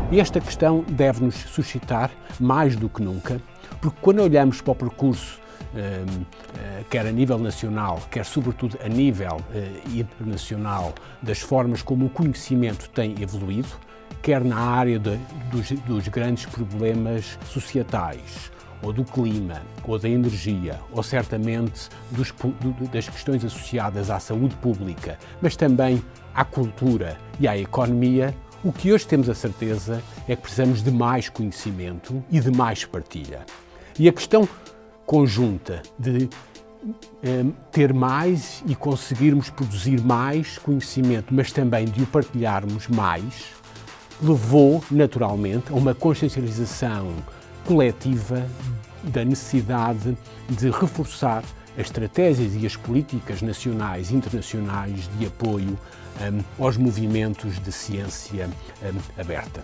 E esta questão deve-nos suscitar mais do que nunca, porque quando olhamos para o percurso, quer a nível nacional, quer sobretudo a nível internacional, das formas como o conhecimento tem evoluído, quer na área dos grandes problemas societais, ou do clima, ou da energia, ou certamente das questões associadas à saúde pública, mas também à cultura e à economia, o que hoje temos a certeza é que precisamos de mais conhecimento e de mais partilha. E a questão conjunta de ter mais e conseguirmos produzir mais conhecimento, mas também de o partilharmos mais, levou naturalmente a uma consciencialização coletiva da necessidade de reforçar as estratégias e as políticas nacionais e internacionais de apoio aos movimentos de ciência aberta.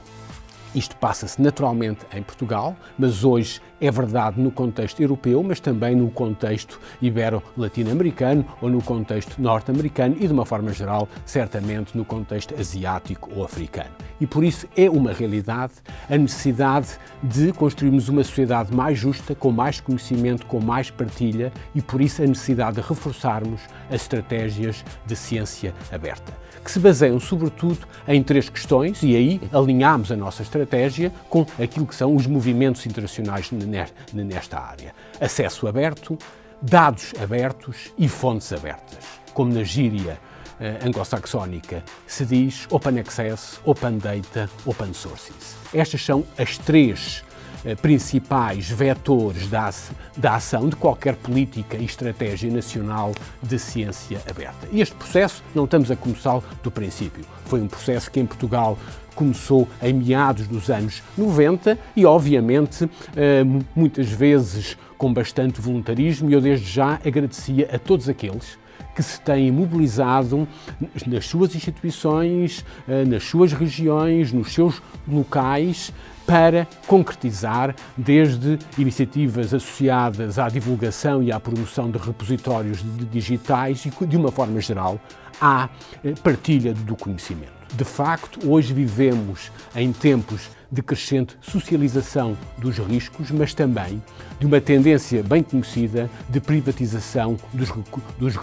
Isto passa-se naturalmente em Portugal, mas hoje é verdade no contexto europeu, mas também no contexto ibero-latino-americano ou no contexto norte-americano e, de uma forma geral, certamente no contexto asiático ou africano. E por isso é uma realidade a necessidade de construirmos uma sociedade mais justa, com mais conhecimento, com mais partilha e por isso a necessidade de reforçarmos as estratégias de ciência aberta, que se baseiam sobretudo em 3 questões e aí alinhamos a nossa estratégia com aquilo que são os movimentos internacionais nesta área. Acesso aberto, dados abertos e fontes abertas. Como na gíria anglo-saxónica se diz Open Access, Open Data, Open Sources. Estas são as 3 principais vetores da ação de qualquer política e estratégia nacional de ciência aberta. E este processo não estamos a começá-lo do princípio. Foi um processo que em Portugal começou em meados dos anos 90 e, obviamente, muitas vezes com bastante voluntarismo, e eu desde já agradecia a todos aqueles que se têm mobilizado nas suas instituições, nas suas regiões, nos seus locais, para concretizar desde iniciativas associadas à divulgação e à promoção de repositórios digitais e, de uma forma geral, à partilha do conhecimento. De facto, hoje vivemos em tempos de crescente socialização dos riscos, mas também de uma tendência bem conhecida de privatização dos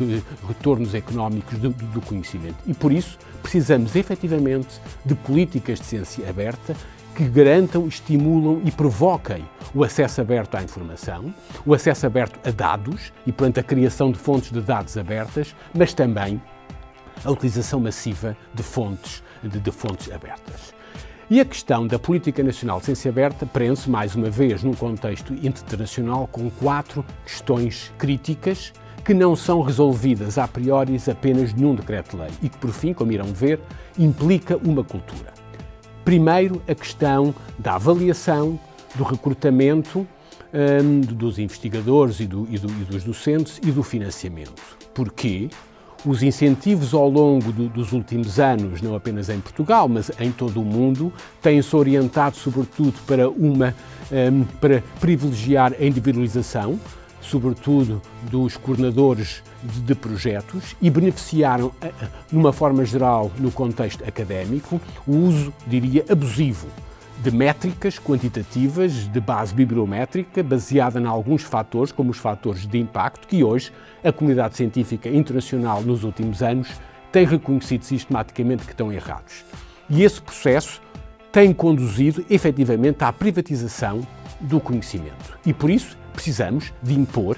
retornos económicos do conhecimento. E por isso precisamos efetivamente de políticas de ciência aberta que garantam, estimulam e provoquem o acesso aberto à informação, o acesso aberto a dados e, portanto, a criação de fontes de dados abertas, mas também a utilização massiva de fontes abertas. E a questão da Política Nacional de Ciência Aberta prende-se, mais uma vez, num contexto internacional com 4 questões críticas que não são resolvidas a priori apenas num decreto-lei e que, por fim, como irão ver, implica uma cultura. Primeiro, a questão da avaliação, do recrutamento dos investigadores e dos docentes e do financiamento. Porquê? Os incentivos ao longo dos últimos anos, não apenas em Portugal, mas em todo o mundo, têm-se orientado sobretudo para privilegiar a individualização, sobretudo dos coordenadores de projetos, e beneficiaram, de uma forma geral, no contexto académico, o uso, diria, abusivo de métricas quantitativas de base bibliométrica, baseada em alguns fatores, como os fatores de impacto, que hoje a comunidade científica internacional nos últimos anos tem reconhecido sistematicamente que estão errados. E esse processo tem conduzido efetivamente à privatização do conhecimento. E por isso precisamos de impor,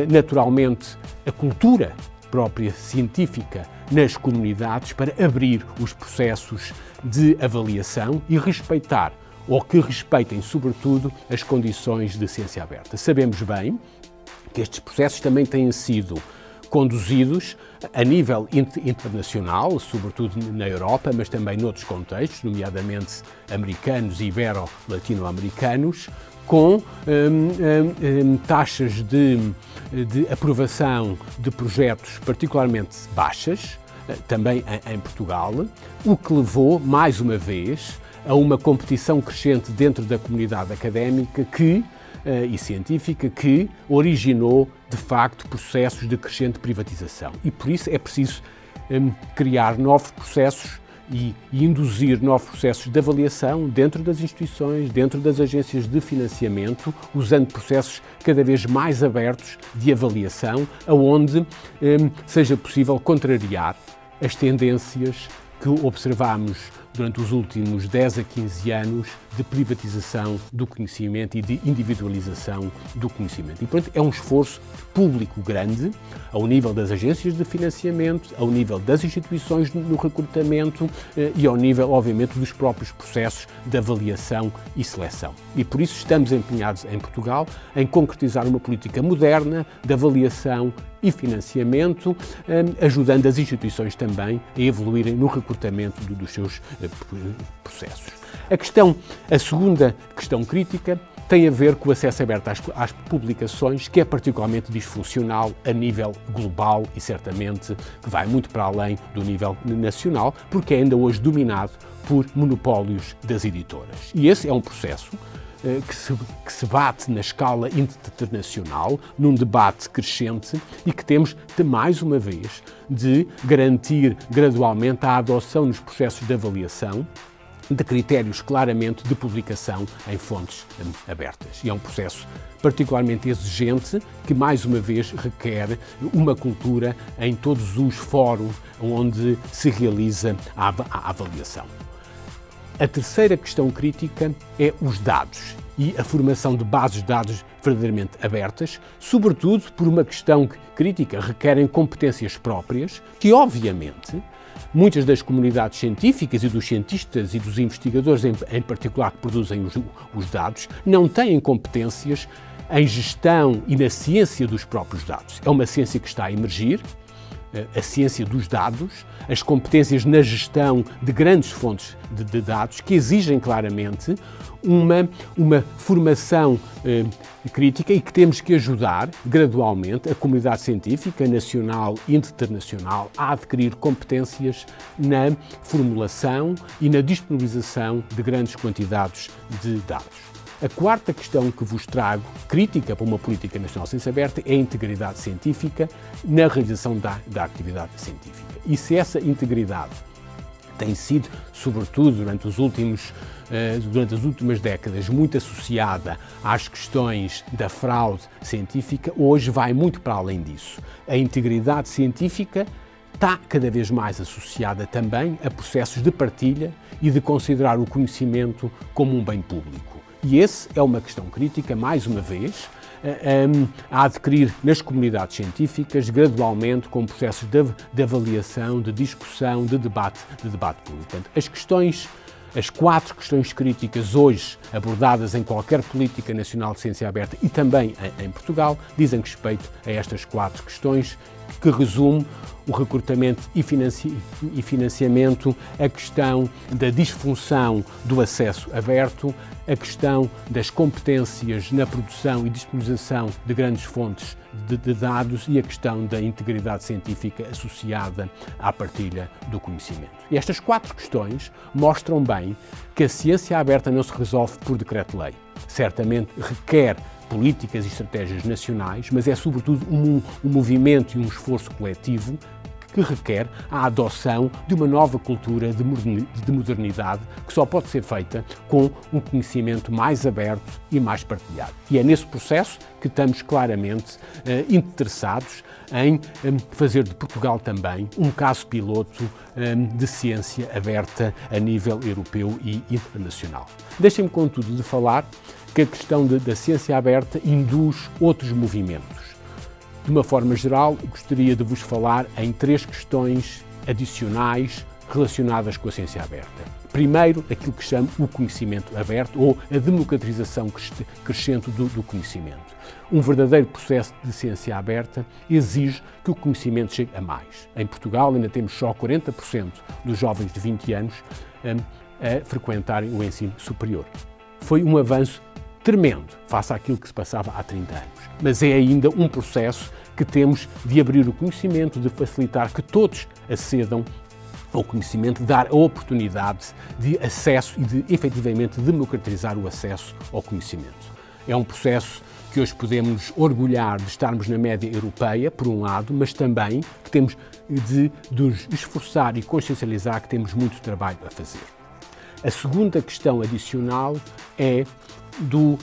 naturalmente, a cultura própria científica nas comunidades para abrir os processos de avaliação e respeitar, ou que respeitem, sobretudo, as condições de ciência aberta. Sabemos bem que estes processos também têm sido conduzidos a nível internacional, sobretudo na Europa, mas também noutros contextos, nomeadamente americanos e ibero-latino-americanos, com taxas de aprovação de projetos particularmente baixas, também em Portugal, o que levou, mais uma vez, a uma competição crescente dentro da comunidade académica e científica que originou, de facto, processos de crescente privatização. E por isso é preciso criar novos processos e induzir novos processos de avaliação dentro das instituições, dentro das agências de financiamento, usando processos cada vez mais abertos de avaliação, aonde seja possível contrariar as tendências que observamos durante os últimos 10 a 15 anos de privatização do conhecimento e de individualização do conhecimento. E, portanto, é um esforço público grande, ao nível das agências de financiamento, ao nível das instituições no recrutamento e ao nível, obviamente, dos próprios processos de avaliação e seleção. E, por isso, estamos empenhados em Portugal em concretizar uma política moderna de avaliação e financiamento, ajudando as instituições também a evoluírem no recrutamento dos seus processos. A segunda questão crítica tem a ver com o acesso aberto às publicações, que é particularmente disfuncional a nível global e certamente que vai muito para além do nível nacional, porque é ainda hoje dominado por monopólios das editoras. E esse é um processo que se bate na escala internacional, num debate crescente e que temos, mais uma vez, de garantir gradualmente a adoção nos processos de avaliação de critérios claramente de publicação em fontes abertas. E é um processo particularmente exigente que, mais uma vez, requer uma cultura em todos os fóruns onde se realiza a avaliação. A terceira questão crítica é os dados e a formação de bases de dados verdadeiramente abertas, sobretudo por uma questão crítica, requerem competências próprias que, obviamente, muitas das comunidades científicas e dos cientistas e dos investigadores, em particular, que produzem os dados, não têm competências em gestão e na ciência dos próprios dados. É uma ciência que está a emergir, a ciência dos dados, as competências na gestão de grandes fontes de dados que exigem claramente uma formação crítica e que temos que ajudar gradualmente a comunidade científica nacional e internacional a adquirir competências na formulação e na disponibilização de grandes quantidades de dados. A quarta questão que vos trago, crítica para uma política nacional de ciência aberta, é a integridade científica na realização da atividade científica. E se essa integridade tem sido, sobretudo durante as últimas décadas, muito associada às questões da fraude científica, hoje vai muito para além disso. A integridade científica está cada vez mais associada também a processos de partilha e de considerar o conhecimento como um bem público. E essa é uma questão crítica, mais uma vez, a adquirir nas comunidades científicas, gradualmente, com processos de avaliação, de discussão, de debate público. Portanto, as 4 questões críticas hoje abordadas em qualquer política nacional de ciência aberta e também em Portugal, dizem respeito a estas 4 questões que resume o recrutamento e financiamento, a questão da disfunção do acesso aberto, a questão das competências na produção e disponibilização de grandes fontes de dados e a questão da integridade científica associada à partilha do conhecimento. E estas 4 questões mostram bem que a ciência aberta não se resolve por decreto-lei. Certamente requer políticas e estratégias nacionais, mas é sobretudo um movimento e um esforço coletivo que requer a adoção de uma nova cultura de modernidade que só pode ser feita com um conhecimento mais aberto e mais partilhado. E é nesse processo que estamos claramente interessados em fazer de Portugal também um caso piloto de ciência aberta a nível europeu e internacional. Deixem-me, contudo, de falar que a questão da ciência aberta induz outros movimentos. De uma forma geral, gostaria de vos falar em 3 questões adicionais relacionadas com a ciência aberta. Primeiro, aquilo que chamo o conhecimento aberto ou a democratização crescente do conhecimento. Um verdadeiro processo de ciência aberta exige que o conhecimento chegue a mais. Em Portugal ainda temos só 40% dos jovens de 20 anos a frequentarem o ensino superior. Foi um avanço tremendo face àquilo que se passava há 30 anos. Mas é ainda um processo que temos de abrir o conhecimento, de facilitar que todos acedam ao conhecimento, de dar a oportunidade de acesso e de, efetivamente, democratizar o acesso ao conhecimento. É um processo que hoje podemos orgulhar de estarmos na média europeia, por um lado, mas também que temos de nos esforçar e consciencializar que temos muito trabalho a fazer. A segunda questão adicional é do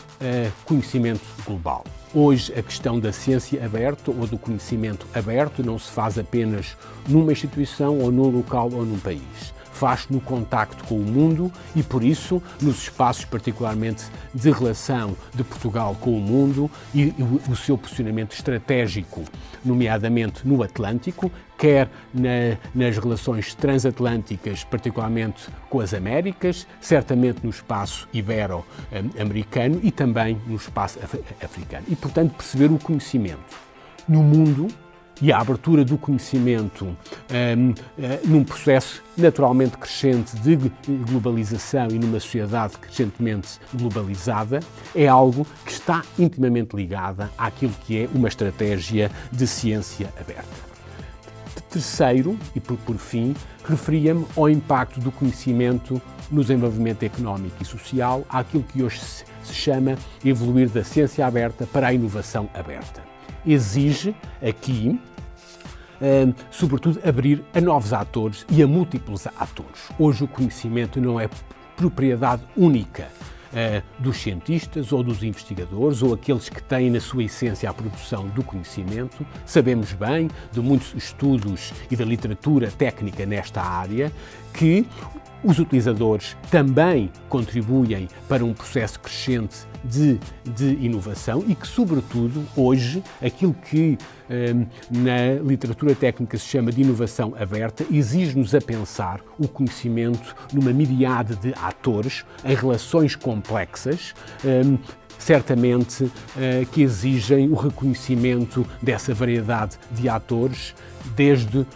conhecimento global. Hoje, a questão da ciência aberta ou do conhecimento aberto não se faz apenas numa instituição ou num local ou num país. Faz no contacto com o mundo e, por isso, nos espaços particularmente de relação de Portugal com o mundo e o seu posicionamento estratégico, nomeadamente no Atlântico, quer nas relações transatlânticas, particularmente com as Américas, certamente no espaço ibero-americano e também no espaço africano. E, portanto, perceber o conhecimento no mundo e a abertura do conhecimento num processo naturalmente crescente de globalização e numa sociedade crescentemente globalizada é algo que está intimamente ligada àquilo que é uma estratégia de ciência aberta. Terceiro, e por fim, referia-me ao impacto do conhecimento no desenvolvimento económico e social, àquilo que hoje se chama evoluir da ciência aberta para a inovação aberta. Exige aqui, sobretudo, abrir a novos atores e a múltiplos atores. Hoje o conhecimento não é propriedade única dos cientistas ou dos investigadores ou aqueles que têm na sua essência a produção do conhecimento. Sabemos bem de muitos estudos e da literatura técnica nesta área que os utilizadores também contribuem para um processo crescente de inovação e que, sobretudo, hoje, aquilo que na literatura técnica se chama de inovação aberta, exige-nos a pensar o conhecimento numa miríade de atores, em relações complexas, certamente que exigem o reconhecimento dessa variedade de atores, desde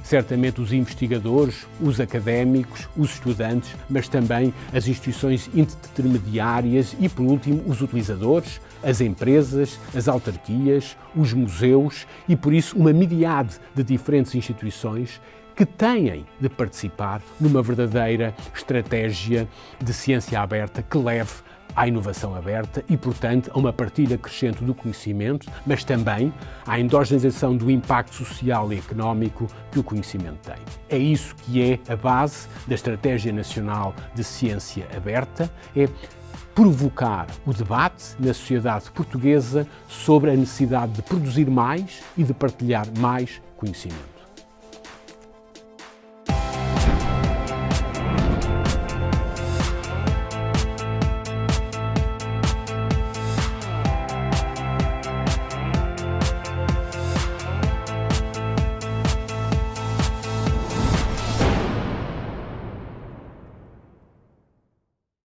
certamente os investigadores, os académicos, os estudantes, mas também as instituições intermediárias e, por último, os utilizadores, as empresas, as autarquias, os museus e, por isso, uma miríade de diferentes instituições que têm de participar numa verdadeira estratégia de ciência aberta que leve à inovação aberta e, portanto, a uma partilha crescente do conhecimento, mas também à endogenização do impacto social e económico que o conhecimento tem. É isso que é a base da Estratégia Nacional de Ciência Aberta, é provocar o debate na sociedade portuguesa sobre a necessidade de produzir mais e de partilhar mais conhecimento.